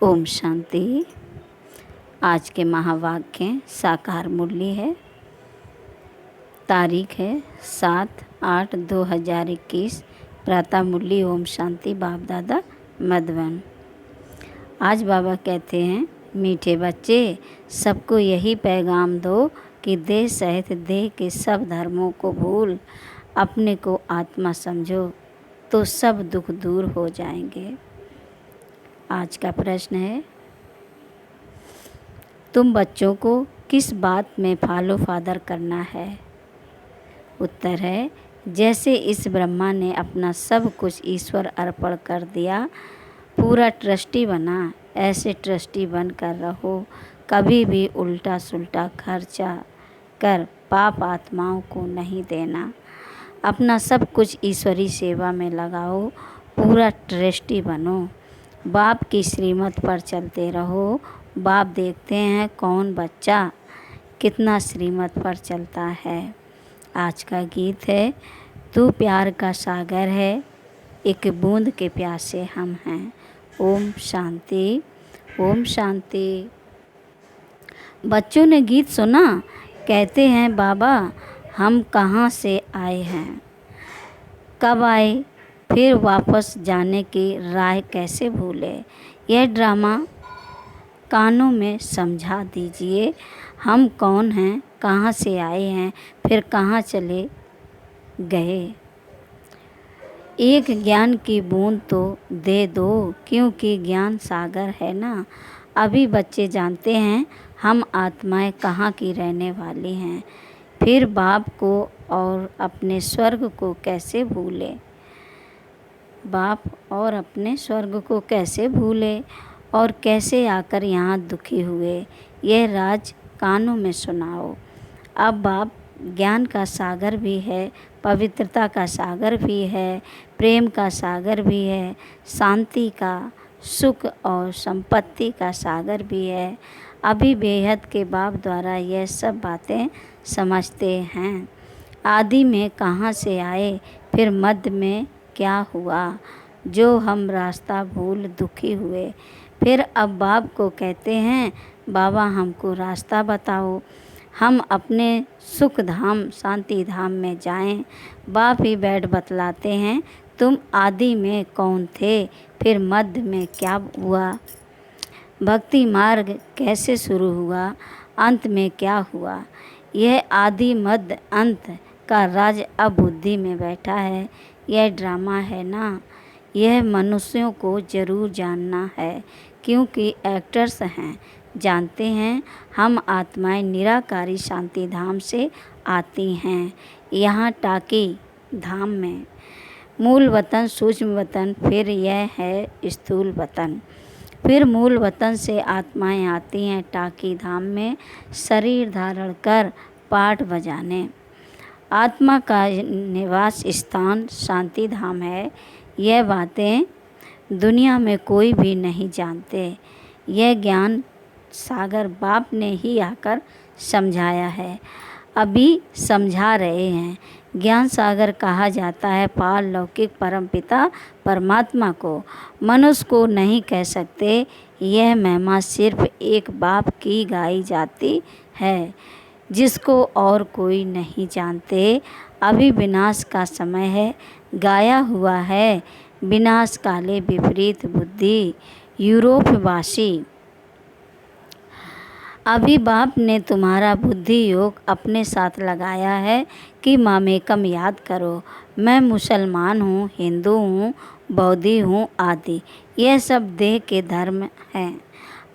ओम शांति। आज के महावाक्य साकार मुरली है। तारीख है 7/8/2021। प्रातः मुरली ओम शांति बाप दादा मधुबन। आज बाबा कहते हैं, मीठे बच्चे, सबको यही पैगाम दो कि देह सहित देह के सब धर्मों को भूल अपने को आत्मा समझो तो सब दुख दूर हो जाएंगे। आज का प्रश्न है, तुम बच्चों को किस बात में फॉलो फादर करना है? उत्तर है, जैसे इस ब्रह्मा ने अपना सब कुछ ईश्वर अर्पण कर दिया, पूरा ट्रस्टी बना, ऐसे ट्रस्टी बन कर रहो। कभी भी उल्टा सुल्टा खर्चा कर पाप आत्माओं को नहीं देना। अपना सब कुछ ईश्वरी सेवा में लगाओ, पूरा ट्रस्टी बनो। बाप की श्रीमत पर चलते रहो। बाप देखते हैं कौन बच्चा कितना श्रीमत पर चलता है। आज का गीत है, तू प्यार का सागर है, एक बूंद के प्यासे हम हैं। ओम शांति, ओम शांति। बच्चों ने गीत सुना, कहते हैं बाबा हम कहाँ से आए हैं, कब आए, फिर वापस जाने की राह कैसे भूले। यह ड्रामा कानों में समझा दीजिए। हम कौन हैं, कहाँ से आए हैं, फिर कहाँ चले गए। एक ज्ञान की बूंद तो दे दो, क्योंकि ज्ञान सागर है ना। अभी बच्चे जानते हैं हम आत्माएं कहाँ की रहने वाली हैं, फिर बाप को और अपने स्वर्ग को कैसे भूले। बाप और अपने स्वर्ग को कैसे भूले और कैसे आकर यहाँ दुखी हुए। यह राज कानों में सुनाओ। अब बाप ज्ञान का सागर भी है, पवित्रता का सागर भी है, प्रेम का सागर भी है, शांति का, सुख और संपत्ति का सागर भी है। अभी बेहद के बाप द्वारा यह सब बातें समझते हैं। आदि में कहाँ से आए, फिर मध्य में क्या हुआ, जो हम रास्ता भूल दुखी हुए। फिर अब बाप को कहते हैं, बाबा हमको रास्ता बताओ, हम अपने सुख धाम शांति धाम में जाएं। बाप ही बैठ बतलाते हैं, तुम आदि में कौन थे, फिर मध्य में क्या हुआ, भक्ति मार्ग कैसे शुरू हुआ, अंत में क्या हुआ। यह आदि मध्य अंत का राज अब बुद्धि में बैठा है। यह ड्रामा है ना, यह मनुष्यों को ज़रूर जानना है, क्योंकि एक्टर्स हैं। जानते हैं हम आत्माएं निराकारी शांति धाम से आती हैं। यहाँ टाकी धाम में मूल वतन सूक्ष्म वतन, फिर यह है स्थूल वतन। फिर मूल वतन से आत्माएं आती हैं टाकी धाम में, शरीर धारण कर पाठ बजाने। आत्मा का निवास स्थान शांति धाम है। यह बातें दुनिया में कोई भी नहीं जानते। यह ज्ञान सागर बाप ने ही आकर समझाया है, अभी समझा रहे हैं। ज्ञान सागर कहा जाता है पारलौकिक परमपिता परमात्मा को, मनुष्य को नहीं कह सकते। यह महिमा सिर्फ एक बाप की गाई जाती है, जिसको और कोई नहीं जानते। अभी विनाश का समय है, गाया हुआ है विनाश काले विपरीत बुद्धि यूरोपवासी। अभी बाप ने तुम्हारा बुद्धि योग अपने साथ लगाया है कि मामेकम याद करो। मैं मुसलमान हूँ, हिंदू हूँ, बौद्धी हूँ आदि। यह सब देह के धर्म हैं।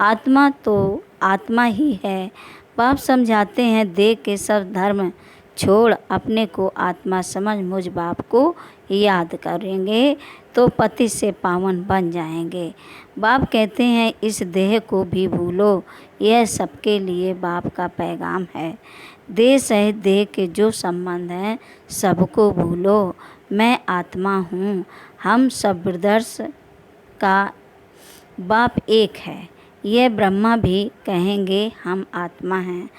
आत्मा तो आत्मा ही है। बाप समझाते हैं देह के सब धर्म छोड़ अपने को आत्मा समझ मुझ बाप को याद करेंगे तो पति से पावन बन जाएंगे। बाप कहते हैं इस देह को भी भूलो। यह सबके लिए बाप का पैगाम है। देह सहित देह के जो संबंध हैं सबको भूलो। मैं आत्मा हूँ। हम सब ब्रदर्स का बाप एक है। यह ब्रह्मा भी कहेंगे हम आत्मा हैं,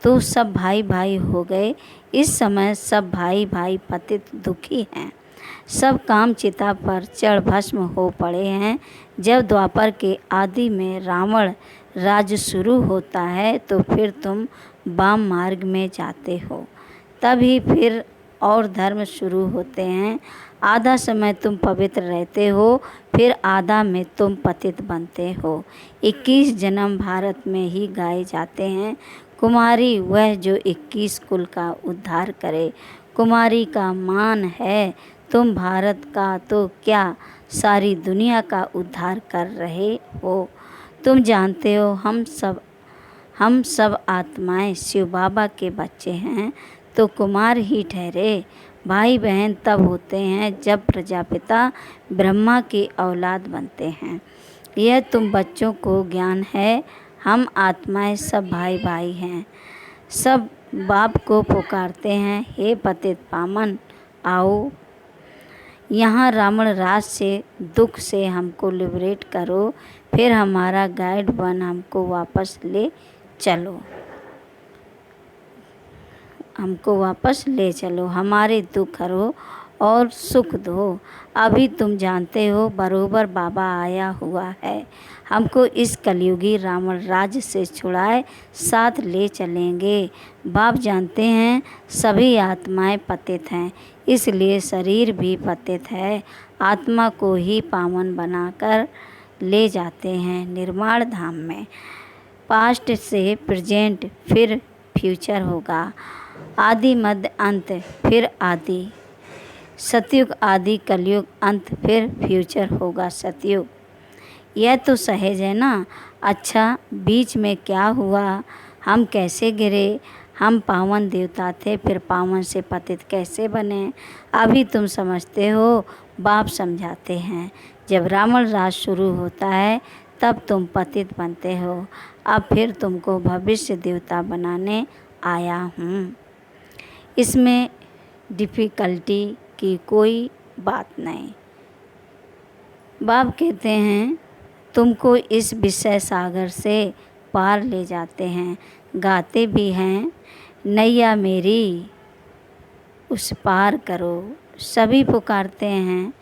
तो सब भाई भाई हो गए। इस समय सब भाई भाई पतित दुखी हैं। सब काम चिता पर चढ़ भस्म हो पड़े हैं। जब द्वापर के आदि में रावण राज्य शुरू होता है तो फिर तुम वाम मार्ग में जाते हो, तभी फिर और धर्म शुरू होते हैं। आधा समय तुम पवित्र रहते हो, फिर आधा में तुम पतित बनते हो। 21 जन्म भारत में ही गाए जाते हैं। कुमारी वह जो 21 कुल का उद्धार करे। कुमारी का मान है तुम भारत का तो क्या सारी दुनिया का उद्धार कर रहे हो। तुम जानते हो हम सब आत्माएं शिव बाबा के बच्चे हैं, तो कुमार ही ठहरे। भाई बहन तब होते हैं जब प्रजापिता ब्रह्मा की औलाद बनते हैं। यह तुम बच्चों को ज्ञान है। हम आत्माएं सब भाई भाई हैं, सब बाप को पुकारते हैं, हे पतित पावन आओ यहाँ रावण राज से दुख से हमको लिबरेट करो, फिर हमारा गाइड बन हमको वापस ले चलो, हमारे दुख हरो और सुख दो। अभी तुम जानते हो बरोबर बाबा आया हुआ है, हमको इस कलयुगी रावण राज्य से छुड़ाए साथ ले चलेंगे। बाप जानते हैं सभी आत्माएं पतित हैं, इसलिए शरीर भी पतित है। आत्मा को ही पावन बनाकर ले जाते हैं निर्माण धाम में। पास्ट से प्रेजेंट फिर फ्यूचर होगा, आदि मध्य अंत फिर आदि, सतयुग आदि कलयुग अंत फिर फ्यूचर होगा सतयुग। यह तो सहज है ना। अच्छा बीच में क्या हुआ, हम कैसे गिरे। हम पावन देवता थे, फिर पावन से पतित कैसे बने। अभी तुम समझते हो, बाप समझाते हैं। जब रावण राज शुरू होता है तब तुम पतित बनते हो। अब फिर तुमको भविष्य देवता बनाने आया हूँ। इसमें डिफ़िकल्टी की कोई बात नहीं। बाप कहते हैं तुमको इस विषय सागर से पार ले जाते हैं। गाते भी हैं नैया मेरी उस पार करो। सभी पुकारते हैं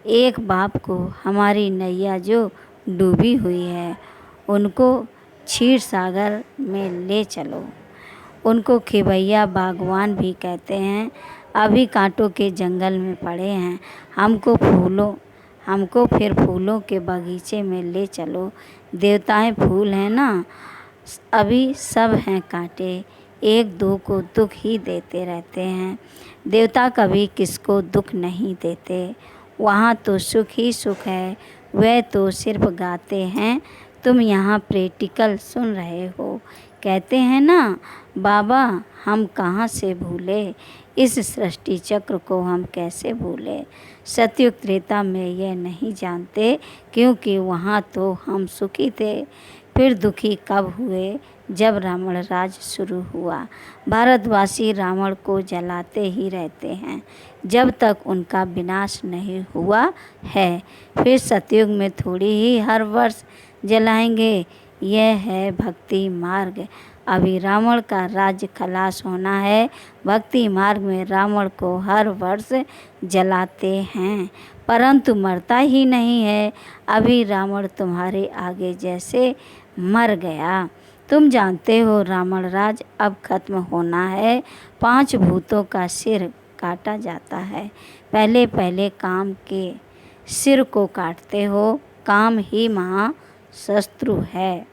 एक बाप को, हमारी नैया जो डूबी हुई है उनको क्षीर सागर में ले चलो। उनको खिवैया बागवान भी कहते हैं। अभी कांटों के जंगल में पड़े हैं, हमको फिर फूलों के बगीचे में ले चलो। देवताएं फूल हैं ना, अभी सब हैं कांटे, एक दो को दुख ही देते रहते हैं। देवता कभी किसको दुख नहीं देते, वहाँ तो सुख ही सुख है। वह तो सिर्फ गाते हैं, तुम यहाँ प्रैक्टिकल सुन रहे हो। कहते हैं ना बाबा हम कहाँ से भूले, इस सृष्टि चक्र को हम कैसे भूले। सतयुग त्रेता में यह नहीं जानते, क्योंकि वहाँ तो हम सुखी थे। फिर दुखी कब हुए, जब रावण राज शुरू हुआ। भारतवासी रावण को जलाते ही रहते हैं जब तक उनका विनाश नहीं हुआ है। फिर सतयुग में थोड़ी ही हर वर्ष जलाएंगे। यह है भक्ति मार्ग। अभी रावण का राज्य खलास होना है। भक्ति मार्ग में रावण को हर वर्ष जलाते हैं, परंतु मरता ही नहीं है। अभी रावण तुम्हारे आगे जैसे मर गया। तुम जानते हो रावण राज अब खत्म होना है। 5 भूतों का सिर काटा जाता है। पहले काम के सिर को काटते हो। काम ही महाशत्रु है।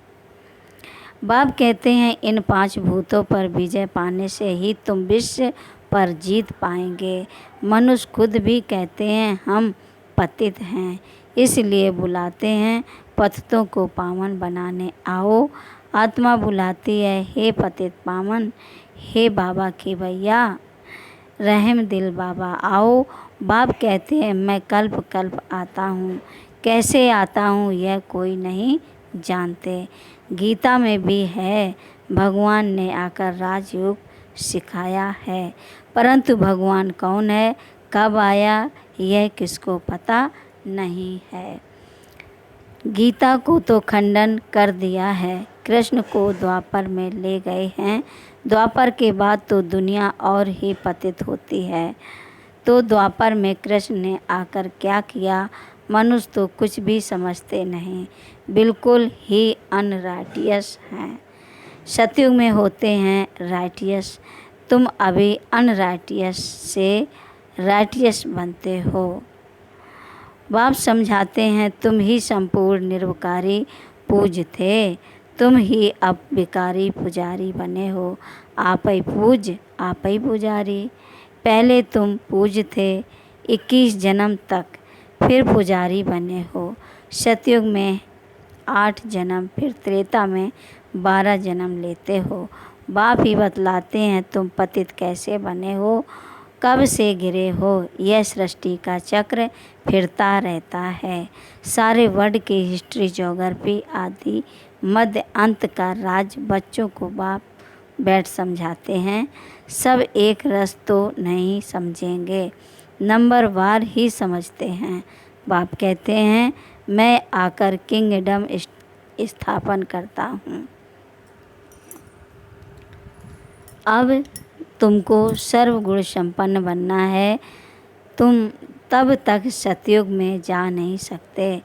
बाप कहते हैं इन 5 भूतों पर विजय पाने से ही तुम विश्व पर जीत पाएंगे। मनुष्य खुद भी कहते हैं हम पतित हैं, इसलिए बुलाते हैं पतितों को पावन बनाने आओ। आत्मा बुलाती है हे पतित पावन, हे बाबा की भैया रहम दिल बाबा आओ। बाप कहते हैं मैं कल्प कल्प आता हूँ, कैसे आता हूँ यह कोई नहीं जानते। गीता में भी है भगवान ने आकर राजयोग सिखाया है, परंतु भगवान कौन है, कब आया, यह किसको पता नहीं है। गीता को तो खंडन कर दिया है। कृष्ण को द्वापर में ले गए हैं। द्वापर के बाद तो दुनिया और ही पतित होती है। तो द्वापर में कृष्ण ने आकर क्या किया, मनुष्य तो कुछ भी समझते नहीं, बिल्कुल ही अनराइटियस हैं। सतयुग में होते हैं राइटियस, तुम अभी अनराइटियस से राइटियस बनते हो। बाप समझाते हैं तुम ही संपूर्ण निरवकारी पूज थे, तुम ही अब विकारी पुजारी बने हो। आप ही पूज आप ही पुजारी। पहले तुम पूज थे 21 जन्म तक, फिर पुजारी बने हो। सतयुग में 8 जन्म, फिर त्रेता में 12 जन्म लेते हो। बाप ही बतलाते हैं तुम पतित कैसे बने हो, कब से गिरे हो। यह सृष्टि का चक्र फिरता रहता है। सारे वर्ड की हिस्ट्री, ज्योग्राफी आदि मध्य अंत का राज बच्चों को बाप बैठ समझाते हैं। सब एक रस तो नहीं समझेंगे, नंबर वार ही समझते हैं। बाप कहते हैं मैं आकर किंगडम स्थापन करता हूँ। अब तुमको सर्वगुण संपन्न बनना है। तुम तब तक सतयुग में जा नहीं सकते,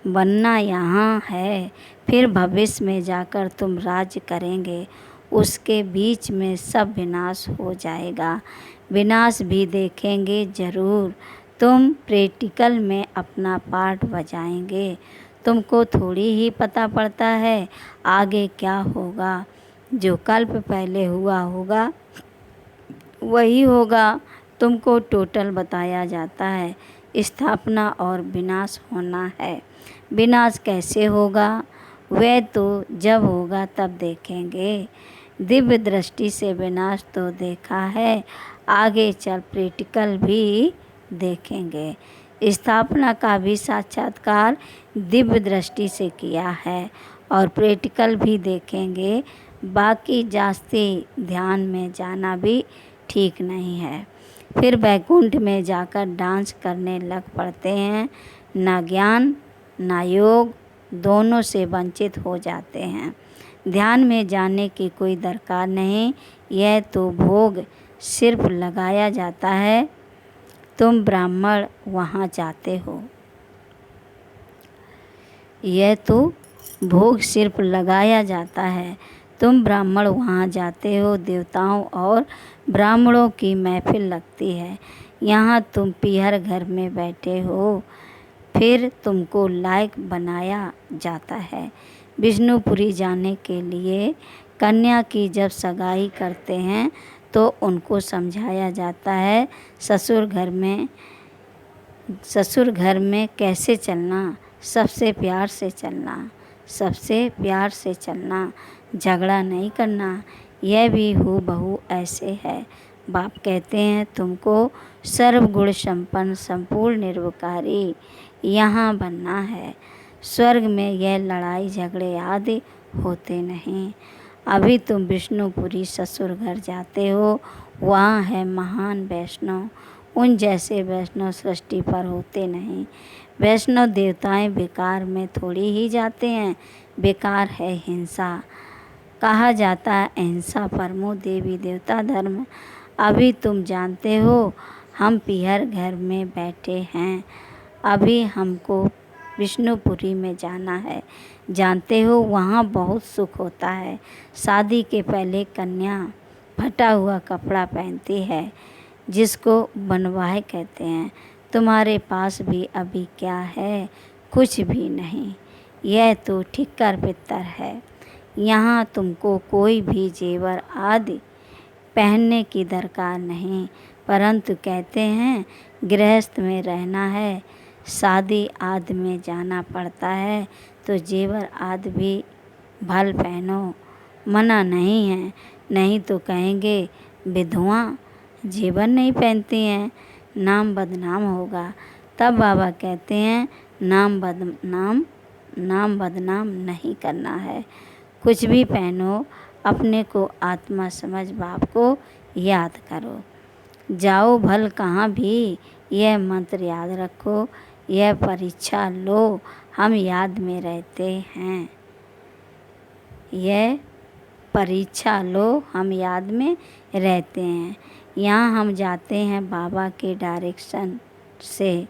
बनना यहाँ है। फिर भविष्य में जाकर तुम राज्य करेंगे, उसके बीच में सब विनाश हो जाएगा। विनाश भी देखेंगे ज़रूर। तुम प्रैक्टिकल में अपना पार्ट बजाएंगे। तुमको थोड़ी ही पता पड़ता है आगे क्या होगा। जो कल्प पहले हुआ होगा वही होगा। तुमको टोटल बताया जाता है, स्थापना और विनाश होना है। विनाश कैसे होगा वह तो जब होगा तब देखेंगे। दिव्य दृष्टि से विनाश तो देखा है, आगे चल प्रैक्टिकल भी देखेंगे। स्थापना का भी साक्षात्कार दिव्य दृष्टि से किया है और प्रैक्टिकल भी देखेंगे। बाकी जास्ती ध्यान में जाना भी ठीक नहीं है। फिर वैकुंठ में जाकर डांस करने लग पड़ते हैं। ना ज्ञान ना योग, दोनों से वंचित हो जाते हैं। ध्यान में जाने की कोई दरकार नहीं, यह तो भोग सिर्फ लगाया जाता है। तुम ब्राह्मण वहाँ जाते हो, यह तो भोग सिर्फ लगाया जाता है। तुम ब्राह्मण वहाँ जाते हो, देवताओं और ब्राह्मणों की महफिल लगती है। यहाँ तुम पीहर घर में बैठे हो, फिर तुमको लायक बनाया जाता है विष्णुपुरी जाने के लिए। कन्या की जब सगाई करते हैं तो उनको समझाया जाता है ससुर घर में कैसे चलना, सबसे प्यार से चलना, सबसे प्यार से चलना, झगड़ा नहीं करना। यह भी हूबहू ऐसे है। बाप कहते हैं तुमको सर्वगुण संपन्न संपूर्ण निर्विकारी यहाँ बनना है। स्वर्ग में यह लड़ाई झगड़े आदि होते नहीं। अभी तुम विष्णुपुरी ससुर घर जाते हो, वहाँ है महान वैष्णव। उन जैसे वैष्णव सृष्टि पर होते नहीं। वैष्णव देवताएं बेकार में थोड़ी ही जाते हैं, बेकार है हिंसा। कहा जाता है अहिंसा परमो देवी देवता धर्म। अभी तुम जानते हो हम पीहर घर में बैठे हैं, अभी हमको विष्णुपुरी में जाना है। जानते हो वहाँ बहुत सुख होता है। शादी के पहले कन्या फटा हुआ कपड़ा पहनती है, जिसको बनवाए कहते हैं। तुम्हारे पास भी अभी क्या है, कुछ भी नहीं, यह तो ठिक्कर पित्तर है। यहाँ तुमको कोई भी जेवर आदि पहनने की दरकार नहीं, परंतु कहते हैं गृहस्थ में रहना है, शादी आदि में जाना पड़ता है तो जेवर आदि भी भल पहनो, मना नहीं है। नहीं तो कहेंगे विधवा जेवर नहीं पहनती हैं, नाम बदनाम होगा। तब बाबा कहते हैं नाम बदनाम नहीं करना है। कुछ भी पहनो, अपने को आत्मा समझ बाप को याद करो। जाओ भल कहाँ भी, यह मंत्र याद रखो, यह परीक्षा लो, हम याद में रहते हैं। यह परीक्षा लो, हम याद में रहते हैं। यहाँ हम जाते हैं बाबा के डायरेक्शन से,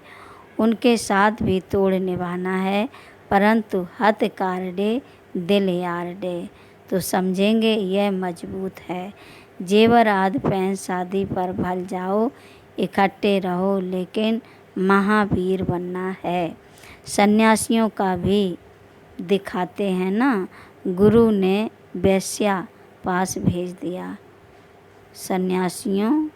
उनके साथ भी तोड़ निभाना है, परंतु हथ कारडे दिल यार डे। तो समझेंगे यह मजबूत है। जेवरात पहन शादी पर भल जाओ, इकट्ठे रहो लेकिन महावीर बनना है। सन्यासियों का भी दिखाते हैं ना, गुरु ने वेश्या पास भेज दिया। सन्यासियों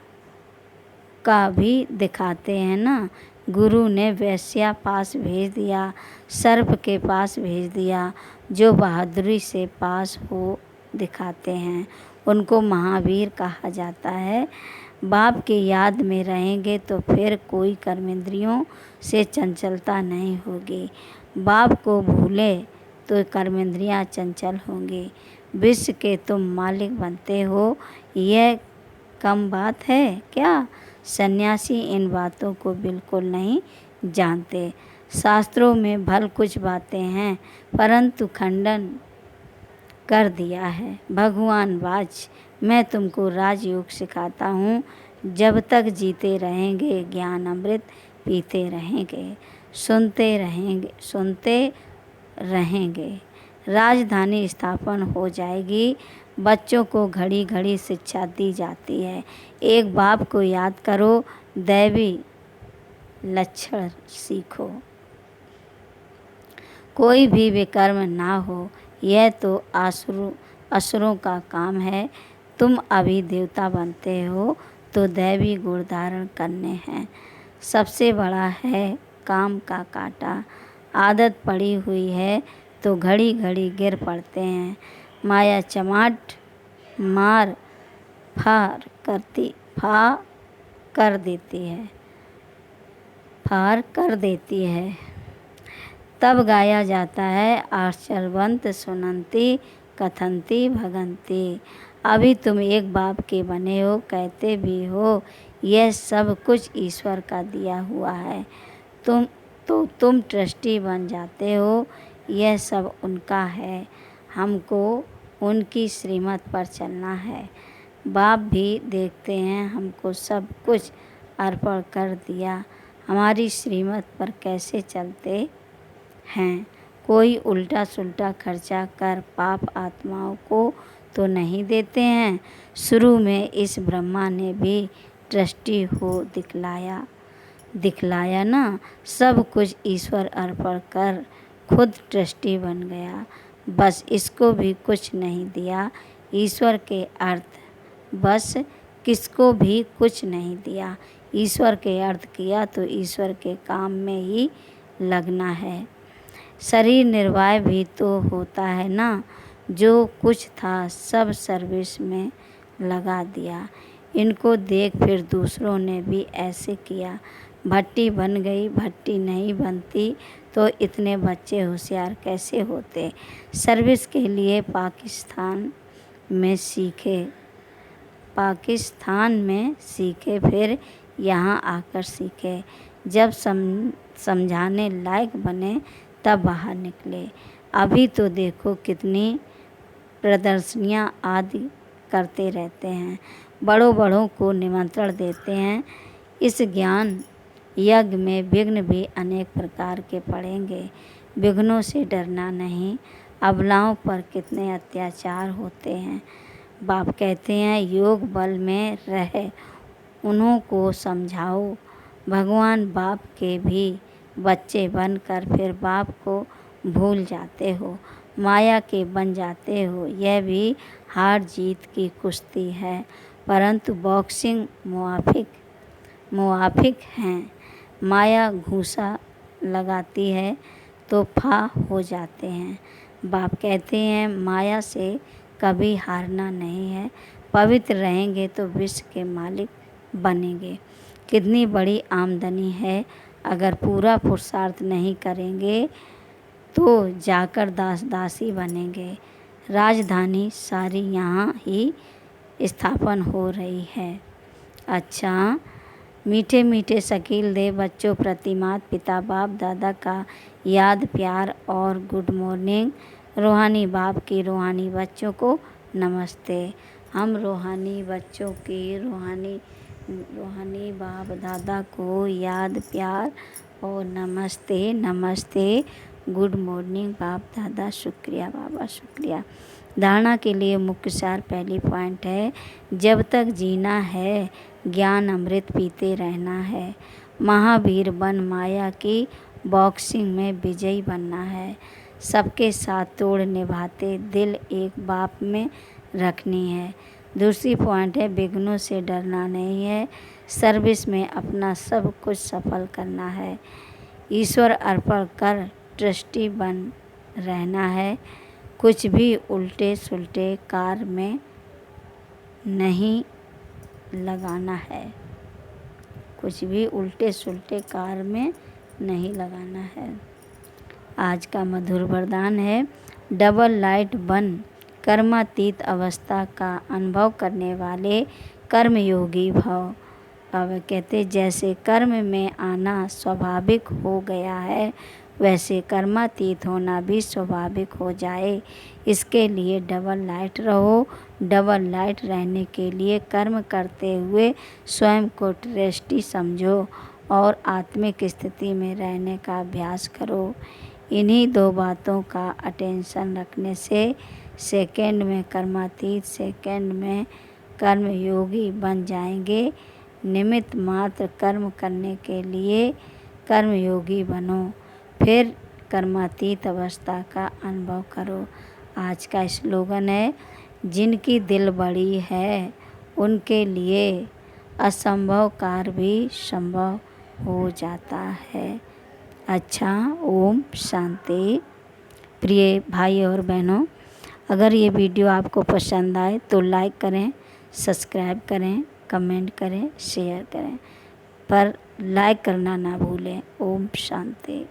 का भी दिखाते हैं ना, गुरु ने वेश्या पास भेज दिया, सर्प के पास भेज दिया। जो बहादुरी से पास हो दिखाते हैं उनको महावीर कहा जाता है। बाप की याद में रहेंगे तो फिर कोई कर्मेंद्रियों से चंचलता नहीं होगी। बाप को भूले तो कर्मेंद्रियां चंचल होंगी। विश्व के तुम मालिक बनते हो, यह कम बात है क्या? सन्यासी इन बातों को बिल्कुल नहीं जानते। शास्त्रों में भल कुछ बातें हैं परंतु खंडन कर दिया है। भगवान वाच, मैं तुमको राजयोग सिखाता हूँ। जब तक जीते रहेंगे ज्ञान अमृत पीते रहेंगे, सुनते रहेंगे। राजधानी स्थापन हो जाएगी। बच्चों को घड़ी घड़ी शिक्षा दी जाती है। एक बाप को याद करो, दैवी लक्षण सीखो। कोई भी विकर्म ना हो, यह तो असुरों का काम है। तुम अभी देवता बनते हो तो दैवी गुण धारण करने हैं। सबसे बड़ा है काम का कांटा। आदत पड़ी हुई है तो घड़ी घड़ी गिर पड़ते हैं। माया चमाट मार फार कर देती है। तब गाया जाता है, आश्चर्यवंत सुनंती कथंती भगंती। अभी तुम एक बाप के बने हो, कहते भी हो यह सब कुछ ईश्वर का दिया हुआ है। तुम ट्रस्टी बन जाते हो, यह सब उनका है। हमको उनकी श्रीमत पर चलना है। बाप भी देखते हैं हमको सब कुछ अर्पण कर दिया, हमारी श्रीमत पर कैसे चलते हैं। कोई उल्टा सुल्टा खर्चा कर पाप आत्माओं को तो नहीं देते हैं। शुरू में इस ब्रह्मा ने भी ट्रस्टी हो दिखलाया ना। सब कुछ ईश्वर अर्पण कर खुद ट्रस्टी बन गया। बस इसको भी कुछ नहीं दिया। ईश्वर के अर्थ बस किसको भी कुछ नहीं दिया। ईश्वर के अर्थ किया तो ईश्वर के काम में ही लगना है। शरीर निर्वाह भी तो होता है ना। जो कुछ था सब सर्विस में लगा दिया। इनको देख फिर दूसरों ने भी ऐसे किया। भट्टी बन गई, भट्टी नहीं बनती तो इतने बच्चे होशियार कैसे होते। सर्विस के लिए पाकिस्तान में सीखे फिर यहाँ आकर सीखे। जब समझाने लायक बने तब बाहर निकले। अभी तो देखो कितनी प्रदर्शनियाँ आदि करते रहते हैं। बड़ों को निमंत्रण देते हैं। इस ज्ञान यज्ञ में विघ्न भी अनेक प्रकार के पड़ेंगे। विघ्नों से डरना नहीं। अबलाओं पर कितने अत्याचार होते हैं। बाप कहते हैं योग बल में रहे उन्हों को समझाओ। भगवान बाप के भी बच्चे बनकर फिर बाप को भूल जाते हो, माया के बन जाते हो। यह भी हार जीत की कुश्ती है, परंतु बॉक्सिंग मुआफिक हैं। माया घूसा लगाती है तो फा हो जाते हैं। बाप कहते हैं माया से कभी हारना नहीं है। पवित्र रहेंगे तो विश्व के मालिक बनेंगे। कितनी बड़ी आमदनी है, अगर पूरा पुरुषार्थ नहीं करेंगे तो जाकर दासी बनेंगे। राजधानी सारी यहाँ ही स्थापन हो रही है। अच्छा, मीठे मीठे शकील दे बच्चों प्रति माता पिता बाप दादा का याद प्यार और गुड मॉर्निंग। रूहानी बाप की रूहानी बच्चों को नमस्ते। हम रूहानी बच्चों की रूहानी बाप दादा को याद प्यार और नमस्ते नमस्ते, गुड मॉर्निंग बाप दादा, शुक्रिया बाबा शुक्रिया। धारणा के लिए मुख्य सार पहली पॉइंट है, जब तक जीना है ज्ञान अमृत पीते रहना है। महावीर बन माया की बॉक्सिंग में विजयी बनना है। सबके साथ तोड़ निभाते दिल एक बाप में रखनी है। दूसरी पॉइंट है, विघ्नों से डरना नहीं है, सर्विस में अपना सब कुछ सफल करना है। ईश्वर अर्पण कर ट्रस्टी बन रहना है। कुछ भी उल्टे सुलटे कार में नहीं लगाना है। कुछ भी उल्टे सुलटे कार में नहीं लगाना है। आज का मधुर वरदान है, डबल लाइट बन कर्मातीत अवस्था का अनुभव करने वाले कर्मयोगी भव। अब कहते जैसे कर्म में आना स्वाभाविक हो गया है, वैसे कर्मातीत होना भी स्वाभाविक हो जाए। इसके लिए डबल लाइट रहो। डबल लाइट रहने के लिए कर्म करते हुए स्वयं को ट्रस्टी समझो और आत्मिक स्थिति में रहने का अभ्यास करो। इन्हीं दो बातों का अटेंशन रखने से सेकंड में कर्मातीत, सेकंड में कर्मयोगी बन जाएंगे। निमित्त मात्र कर्म करने के लिए कर्मयोगी बनो, फिर कर्मातीत अवस्था का अनुभव करो। आज का स्लोगन है, जिनकी दिल बड़ी है उनके लिए असंभव कार्य भी संभव हो जाता है। अच्छा, ओम शांति। प्रिय भाई और बहनों, अगर ये वीडियो आपको पसंद आए तो लाइक करें, सब्सक्राइब करें, कमेंट करें, शेयर करें, पर लाइक करना ना भूलें। ओम शांति।